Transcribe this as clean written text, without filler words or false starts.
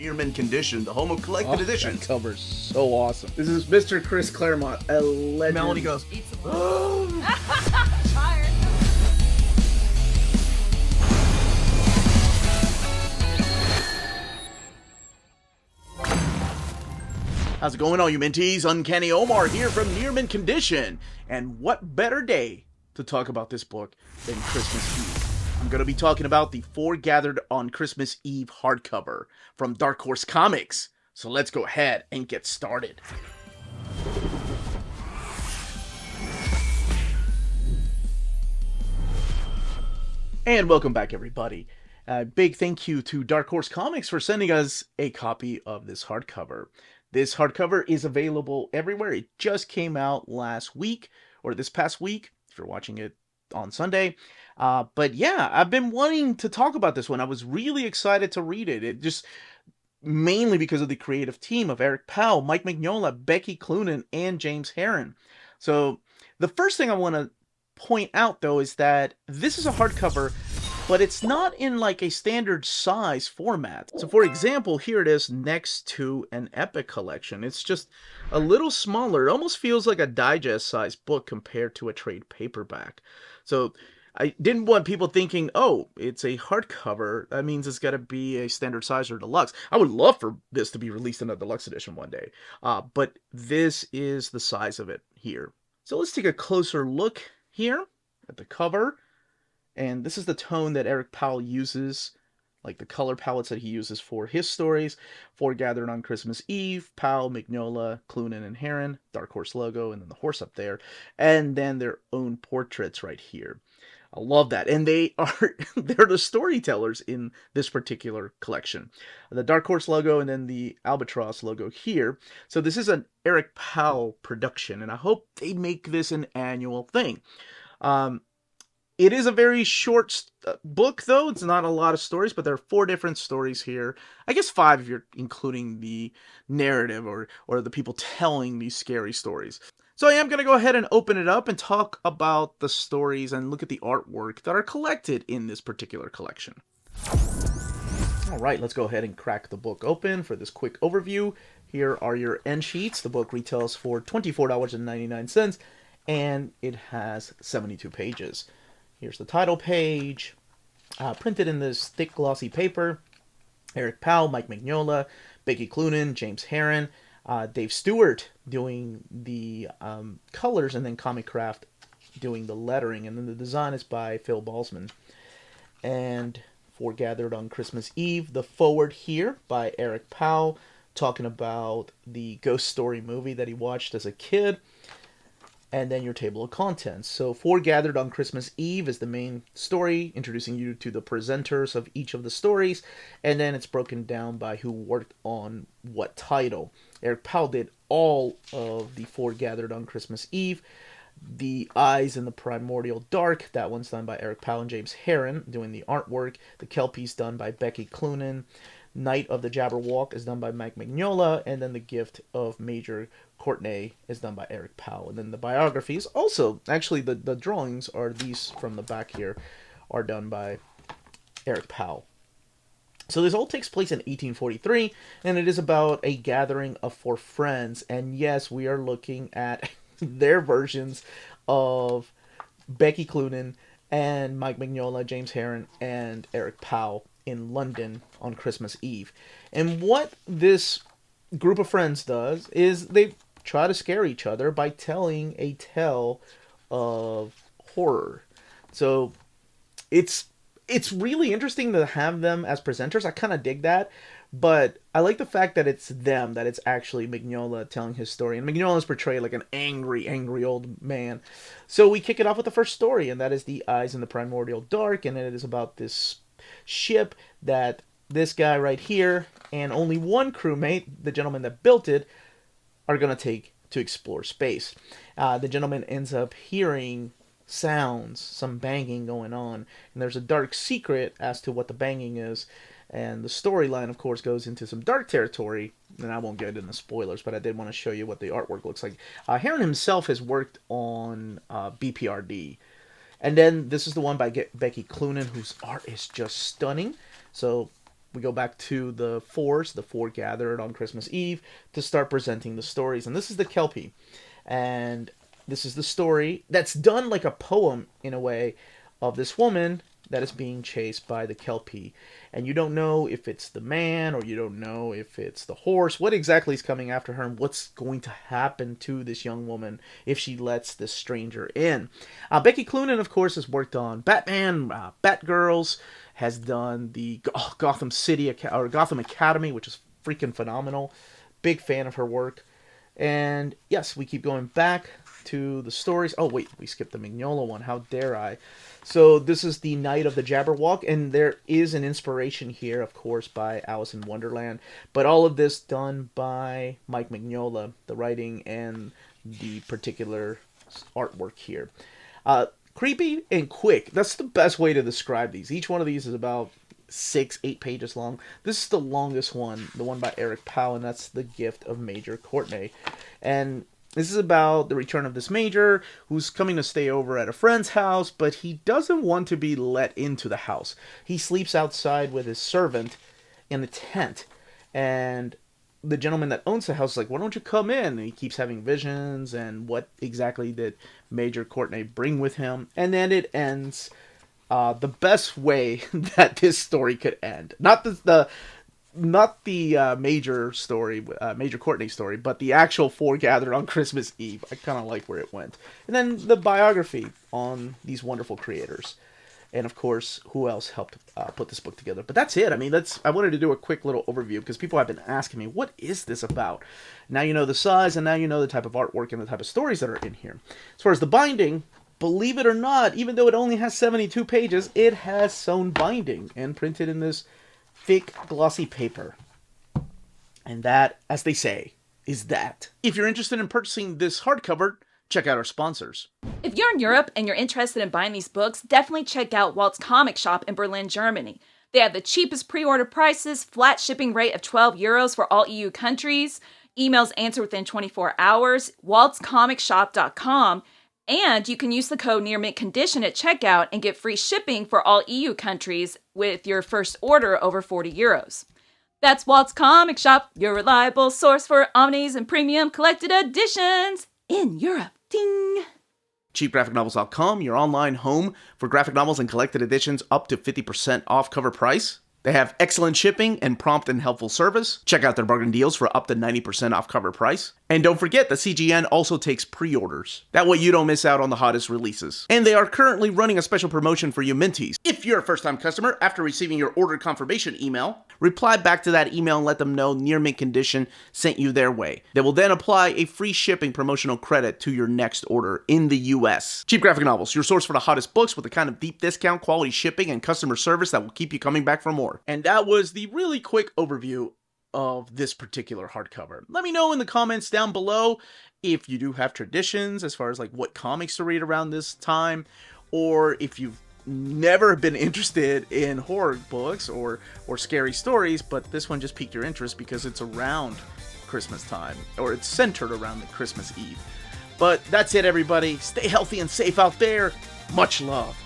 Near Mint Condition, the home of collected editions. That cover's so awesome. This is Mr. Chris Claremont, a legend. Melanie goes, Tired. how's it going, all you Minties? Uncanny Omar here from Near Mint Condition. And what better day to talk about this book than Christmas Eve? I'm going to be talking about the Four Gathered on Christmas Eve hardcover from Dark Horse Comics. So let's go ahead and get started. And welcome back, everybody. Big thank you to Dark Horse Comics for sending us a copy of this hardcover. This hardcover is available everywhere. It just came out last week, or this past week, if you're watching it on Sunday. But yeah, I've been wanting to talk about this one. I was really excited to read it. It just, mainly because of the creative team of Eric Powell, Mike Mignola, Becky Cloonan, and James Herron. So the first thing I want to point out, though, is that this is a hardcover, but it's not in like a standard size format. So for example, here it is next to an Epic collection. It's just a little smaller. It almost feels like a digest size book compared to a trade paperback. So I didn't want people thinking, oh, it's a hardcover, that means it's got to be a standard size or deluxe. I would love for this to be released in a deluxe edition one day. But this is the size of it here. So let's take a closer look here at the cover. And this is the tone that Eric Powell uses, like the color palettes that he uses for his stories. Four Gathered on Christmas Eve, Powell, Mignola, Cloonan, and Herron, Dark Horse logo, and then the horse up there. And then their own portraits right here. I love that. And they're the storytellers in this particular collection. The Dark Horse logo and then the Albatross logo here. So this is an Eric Powell production, and I hope they make this an annual thing. It is a very short book, though. It's not a lot of stories, but there are 4 different stories here. I guess 5 if you're including the narrative or the people telling these scary stories. So I am going to go ahead and open it up and talk about the stories and look at the artwork that are collected in this particular collection. All right, let's go ahead and crack the book open for this quick overview. Here are your end sheets. The book retails for $24.99, and it has 72 pages. Here's the title page, printed in this thick glossy paper. Eric Powell, Mike Mignola, Becky Cloonan, James Herron, Dave Stewart doing the colors, and then Comic Craft doing the lettering. And then the design is by Phil Balsman. And Four Gathered on Christmas Eve, the forward here by Eric Powell, talking about the Ghost Story movie that he watched as a kid. And then your table of contents. So Four Gathered on Christmas Eve is the main story, introducing you to the presenters of each of the stories. And then it's broken down by who worked on what title. Eric Powell did all of the Four Gathered on Christmas Eve. The Eyes in the Primordial Dark, that one's done by Eric Powell and James Herron, doing the artwork. The Kelpies done by Becky Cloonan. Night of the Jabberwock is done by Mike Mignola, and then The Gift of Major Courtney is done by Eric Powell. And then the biographies, also, actually the drawings are these from the back here, are done by Eric Powell. So this all takes place in 1843, and it is about a gathering of 4 friends. And yes, we are looking at their versions of Becky Cloonan and Mike Mignola, James Herron, and Eric Powell in London on Christmas Eve. And what this group of friends does is they try to scare each other by telling a tale of horror. So it's really interesting to have them as presenters. I kind of dig that, but I like the fact that it's them, that it's actually Mignola telling his story. And Mignola is portrayed like an angry old man. So we kick it off with the first story, and that is The Eyes in the Primordial Dark, and it is about this ship that this guy right here and only one crewmate, the gentleman that built it, are going to take to explore space. The gentleman ends up hearing sounds, some banging going on, and there's a dark secret as to what the banging is. And the storyline, of course, goes into some dark territory, and I won't get into spoilers, but I did want to show you what the artwork looks like. Herron himself has worked on BPRD. And then this is the one by Becky Cloonan, whose art is just stunning. So we go back to the four gathered on Christmas Eve to start presenting the stories. And this is the Kelpie. And this is the story that's done like a poem in a way of this woman that is being chased by the Kelpie. And you don't know if it's the man or you don't know if it's the horse. What exactly is coming after her and what's going to happen to this young woman if she lets this stranger in. Becky Cloonan, of course, has worked on Batman, Batgirls, has done the Gotham Academy, which is freaking phenomenal. Big fan of her work. And yes, we keep going back to the stories. Oh wait, we skipped the Mignola one. How dare I? So this is the Night of the Jabberwock, and there is an inspiration here, of course, by Alice in Wonderland. But all of this done by Mike Mignola, the writing and the particular artwork here. Creepy and quick. That's the best way to describe these. Each one of these is about 6-8 pages long. This is the longest one, the one by Eric Powell, and that's The Gift of Major Courtney. And this is about the return of this major who's coming to stay over at a friend's house, but he doesn't want to be let into the house. He sleeps outside with his servant in a tent, and the gentleman that owns the house is like, why don't you come in? And he keeps having visions, and what exactly did Major Courtney bring with him? And then it ends the best way that this story could end. Not the Major story, Major Courtney story, but the actual four gathered on Christmas Eve. I kind of like where it went. And then the biography on these wonderful creators. And of course, who else helped put this book together? But that's it. I mean, I wanted to do a quick little overview because people have been asking me, what is this about? Now you know the size, and now you know the type of artwork and the type of stories that are in here. As far as the binding, believe it or not, even though it only has 72 pages, it has sewn binding and printed in this thick, glossy paper. And that, as they say, is that. If you're interested in purchasing this hardcover, check out our sponsors. If you're in Europe and you're interested in buying these books, definitely check out Walt's Comic Shop in Berlin, Germany. They have the cheapest pre-order prices, flat shipping rate of €12 for all EU countries, emails answered within 24 hours, waltscomicshop.com, and you can use the code nearmintcon at checkout and get free shipping for all EU countries with your first order over €40. That's Walt's Comic Shop, your reliable source for omnis and premium collected editions in Europe. Ding! CheapGraphicNovels.com, your online home for graphic novels and collected editions up to 50% off cover price. They have excellent shipping and prompt and helpful service. Check out their bargain deals for up to 90% off cover price. And don't forget that CGN also takes pre-orders. That way you don't miss out on the hottest releases. And they are currently running a special promotion for you Minties. If you're a first-time customer, after receiving your order confirmation email, reply back to that email and let them know Near Mint Condition sent you their way. They will then apply a free shipping promotional credit to your next order in the US. Cheap Graphic Novels, your source for the hottest books with the kind of deep discount, quality shipping, and customer service that will keep you coming back for more. And that was the really quick overview of this particular hardcover. Let me know in the comments down below if you do have traditions as far as like what comics to read around this time, or if you've never been interested in horror books or scary stories, but this one just piqued your interest because it's around Christmas time, or it's centered around the Christmas Eve. But that's it, everybody. Stay healthy and safe out there. Much love.